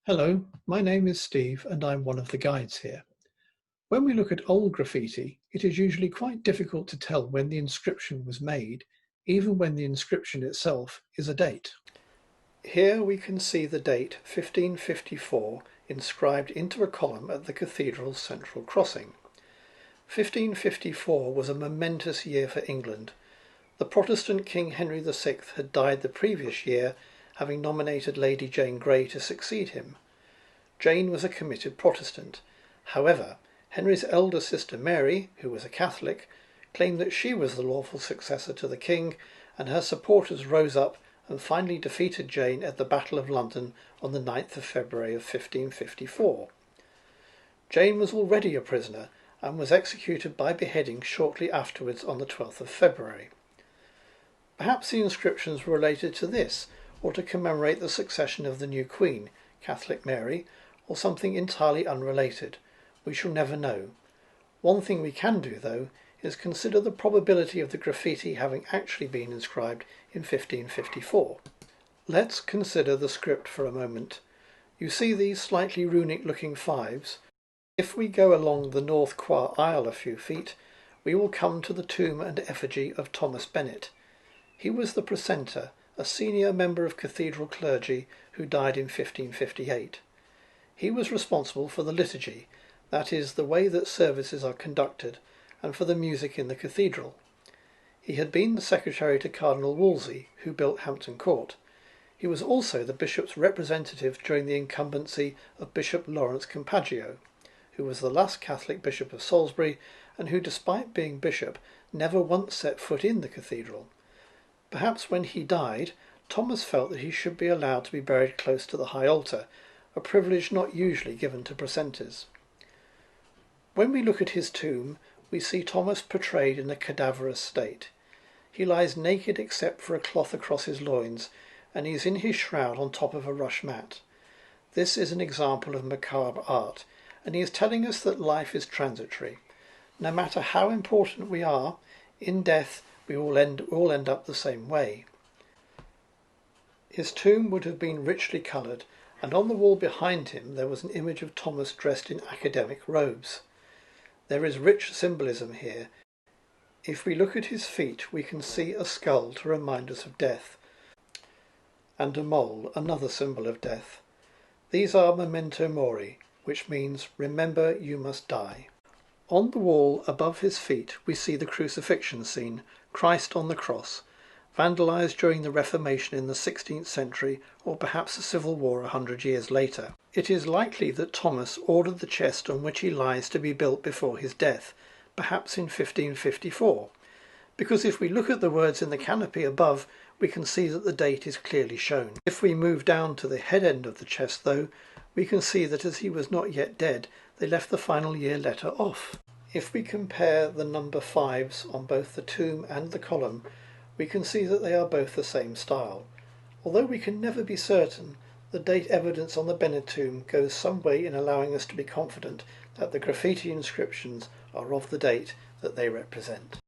Hello, my name is Steve and I'm one of the guides here. When we look at old graffiti, it is usually quite difficult to tell when the inscription was made, even when the inscription itself is a date. Here we can see the date 1554 inscribed into a column at the cathedral's central crossing. 1554 was a momentous year for England. The Protestant King Henry VI had died the previous year, having nominated Lady Jane Grey to succeed him. Jane was a committed Protestant. However, Henry's elder sister Mary, who was a Catholic, claimed that she was the lawful successor to the king, and her supporters rose up and finally defeated Jane at the Battle of London on the 9th of February of 1554. Jane was already a prisoner and was executed by beheading shortly afterwards on the 12th of February. Perhaps the inscriptions were related to this, or to commemorate the succession of the new Queen, Catholic Mary, or something entirely unrelated. We shall never know. One thing we can do, though, is consider the probability of the graffiti having actually been inscribed in 1554. Let's consider the script for a moment. You see these slightly runic-looking fives? If we go along the north choir aisle a few feet, we will come to the tomb and effigy of Thomas Bennet. He was the precentor, a senior member of cathedral clergy who died in 1558. He was responsible for the liturgy, that is, the way that services are conducted, and for the music in the cathedral. He had been the secretary to Cardinal Wolsey, who built Hampton Court. He was also the bishop's representative during the incumbency of Bishop Lawrence Campaggio, who was the last Catholic bishop of Salisbury, and who, despite being bishop, never once set foot in the cathedral. Perhaps when he died, Thomas felt that he should be allowed to be buried close to the high altar, a privilege not usually given to precentors. When we look at his tomb, we see Thomas portrayed in a cadaverous state. He lies naked except for a cloth across his loins, and he is in his shroud on top of a rush mat. This is an example of macabre art, and he is telling us that life is transitory. No matter how important we are, in death we all end up the same way. His tomb would have been richly coloured, and on the wall behind him there was an image of Thomas dressed in academic robes. There is rich symbolism here. If we look at his feet, we can see a skull to remind us of death, and a mole, another symbol of death. These are memento mori, which means remember you must die. On the wall above his feet we see the crucifixion scene, Christ on the cross, vandalised during the Reformation in the 16th century, or perhaps the Civil War 100 years later. It is likely that Thomas ordered the chest on which he lies to be built before his death, perhaps in 1554, because if we look at the words in the canopy above, we can see that the date is clearly shown. If we move down to the head end of the chest, though, we can see that as he was not yet dead, they left the final year letter off. If we compare the number 5s on both the tomb and the column, we can see that they are both the same style. Although we can never be certain, the date evidence on the Bennet tomb goes some way in allowing us to be confident that the graffiti inscriptions are of the date that they represent.